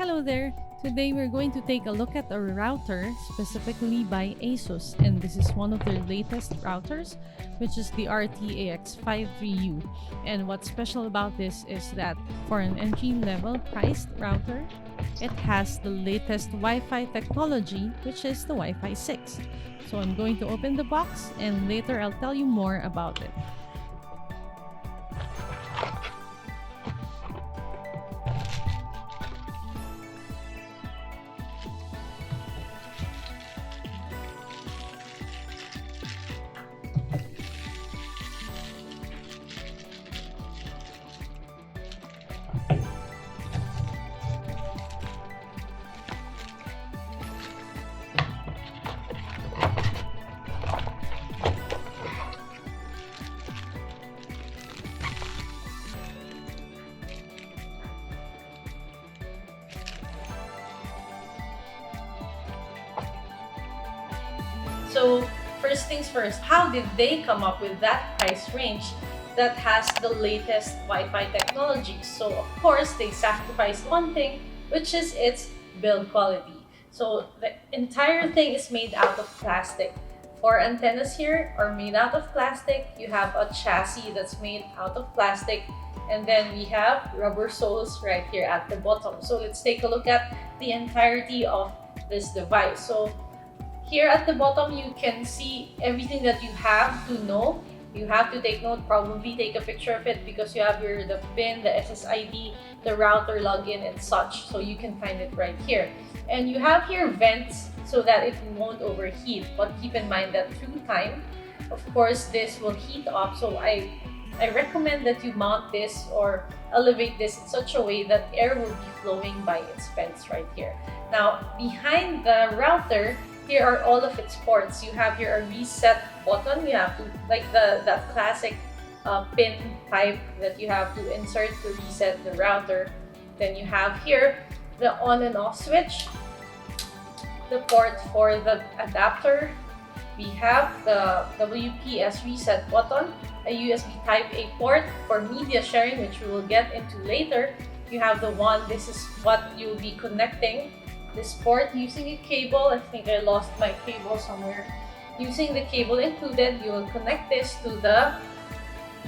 Hello there! Today we're going to take a look at a router specifically by ASUS, and this is one of their latest routers, which is the RT-AX53U. And what's special about this is that for an entry-level priced router, it has the latest Wi-Fi technology, which is the Wi-Fi 6. So I'm going to open the box and later I'll tell you more about it. So first things first, how did they come up with that price range that has the latest Wi-Fi technology? So of course, they sacrificed one thing, which is its build quality. So the entire thing is made out of plastic. Four antennas here are made out of plastic. You have a chassis that's made out of plastic. And then we have rubber soles right here at the bottom. So let's take a look at the entirety of this device. So here at the bottom, you can see everything that you have to know. You have to take note, probably take a picture of it because you have the pin, the SSID, the router login and such. So you can find it right here. And you have here vents so that it won't overheat. But keep in mind that through time, of course, this will heat up. So I recommend that you mount this or elevate this in such a way that air will be flowing by its vents right here. Now, behind the router, here are all of its ports. You have here a reset button. You have to, like that classic pin type that you have to insert to reset the router. Then you have here the on and off switch, the port for the adapter. We have the WPS reset button, a USB Type A port for media sharing, which we will get into later. You have the one, this is what you'll be connecting this port using a cable. I think I lost my cable somewhere. Using the cable included, you will connect this to the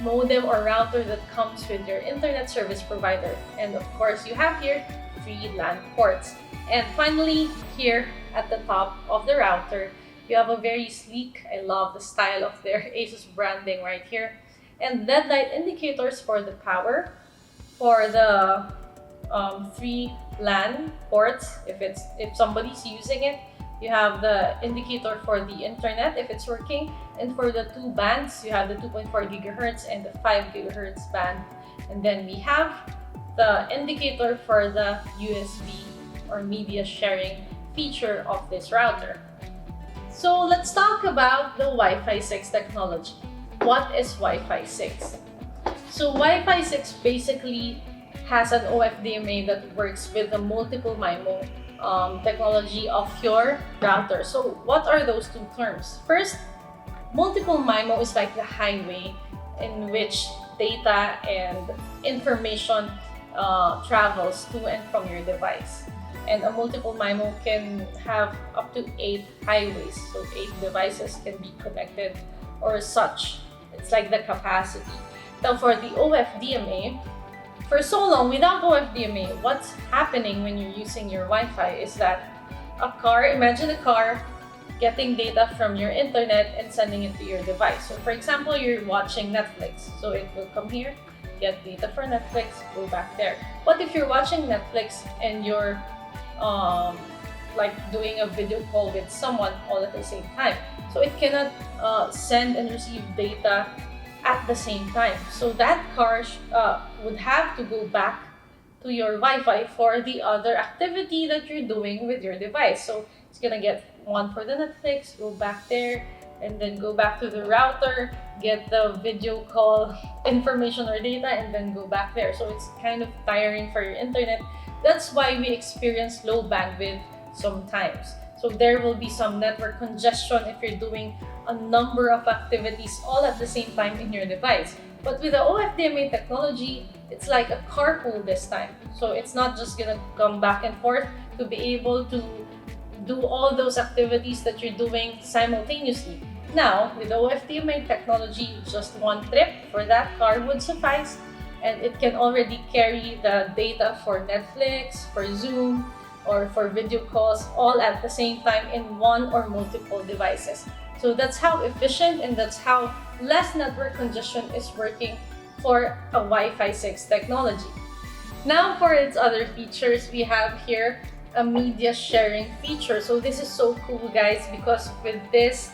modem or router that comes with your internet service provider. And of course, you have here 3 LAN ports. And finally, here at the top of the router, you have a very sleek, I love the style of their ASUS branding right here, and LED light indicators for the power, for the 3 LAN ports if somebody's using it. You have the indicator for the internet if it's working, and for the 2 bands you have the 2.4 gigahertz and the 5 gigahertz band. And then we have the indicator for the USB or media sharing feature of this router. So let's talk about the Wi-Fi 6 technology. What is Wi-Fi 6? So Wi-Fi 6 basically has an OFDMA that works with the multiple MIMO technology of your router. So what are those two terms? First, multiple MIMO is like the highway in which data and information travels to and from your device. And a multiple MIMO can have up to 8 highways, so 8 devices can be connected or such. It's like the capacity. Now for the OFDMA, for so long without OFDMA, what's happening when you're using your Wi-Fi is that imagine a car getting data from your internet and sending it to your device. So for example, you're watching Netflix, so it will come here, get data for Netflix, go back there. But if you're watching Netflix and you're like doing a video call with someone all at the same time, so it cannot send and receive data at the same time. So that car would have to go back to your Wi-Fi for the other activity that you're doing with your device. So it's gonna get one for the Netflix, go back there, and then go back to the router, get the video call information or data, and then go back there. So it's kind of tiring for your internet. That's why we experience low bandwidth sometimes. So there will be some network congestion if you're doing a number of activities all at the same time in your device. But with the OFDMA technology, it's like a carpool this time. So it's not just gonna come back and forth to be able to do all those activities that you're doing simultaneously. Now, with OFDMA technology, just one trip for that car would suffice, and it can already carry the data for Netflix, for Zoom, or for video calls all at the same time in one or multiple devices. So that's how efficient and that's how less network congestion is working for a Wi-Fi 6 technology. Now for its other features, we have here a media sharing feature. So this is so cool, guys, because with this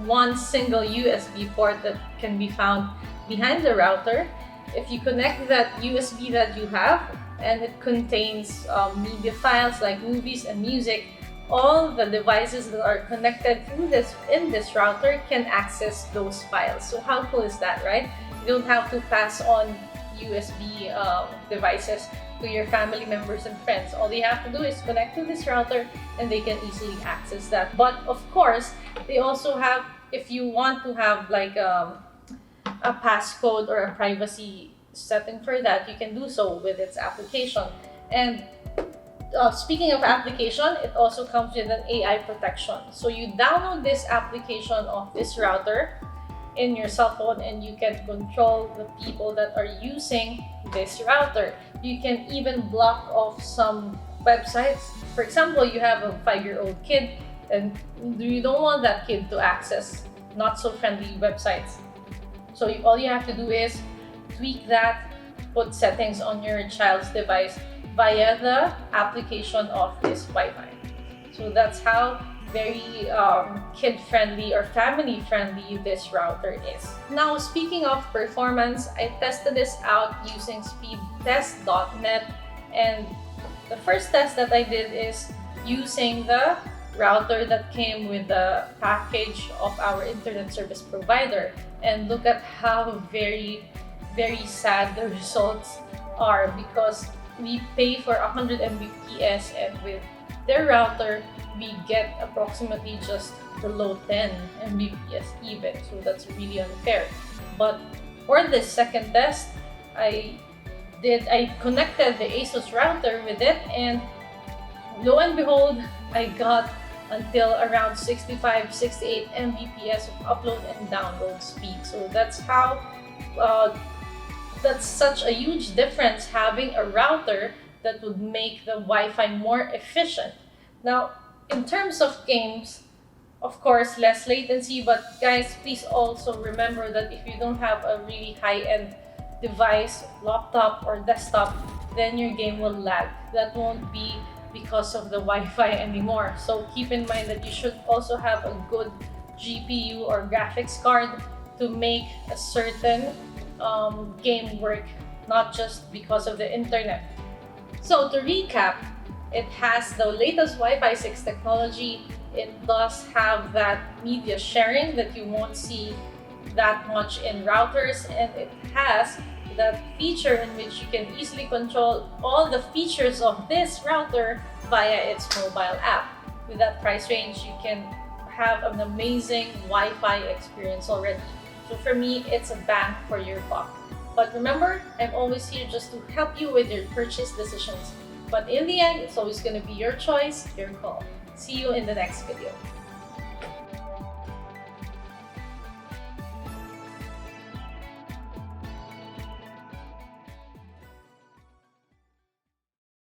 one single USB port that can be found behind the router, if you connect that USB that you have and it contains media files like movies and music, all the devices that are connected through in this router can access those files. So how cool is that, right? You don't have to pass on USB devices to your family members and friends. All they have to do is connect to this router and they can easily access that. But of course, they also have, if you want to have like a passcode or a privacy setting for that, you can do so with its application. And speaking of application, it also comes with an AI protection. So you download this application of this router in your cell phone and you can control the people that are using this router. You can even block off some websites. For example, you have a 5-year-old kid and you don't want that kid to access not so friendly websites. So all you have to do is tweak that, put settings on your child's device via the application of this Wi-Fi. So that's how very kid-friendly or family-friendly this router is. Now, speaking of performance, I tested this out using speedtest.net, and the first test that I did is using the router that came with the package of our internet service provider, and look at how very sad the results are, because we pay for 100 Mbps and with their router we get approximately just below 10 Mbps even, so that's really unfair. But for this second test, I connected the ASUS router with it, and lo and behold, I got until around 65-68 Mbps of upload and download speed. So that's how that's such a huge difference, having a router that would make the Wi-Fi more efficient. Now, in terms of games, of course, less latency, but guys, please also remember that if you don't have a really high-end device, laptop or desktop, then your game will lag. That won't be because of the Wi-Fi anymore. So keep in mind that you should also have a good GPU or graphics card to make a certain game work, not just because of the internet. So to recap, it has the latest Wi-Fi 6 technology. It does have that media sharing that you won't see that much in routers, and it has that feature in which you can easily control all the features of this router via its mobile app. With that price range, you can have an amazing Wi-Fi experience already. So for me, it's a bang for your buck. But remember, I'm always here just to help you with your purchase decisions. But in the end, it's always going to be your choice, your call. See you in the next video.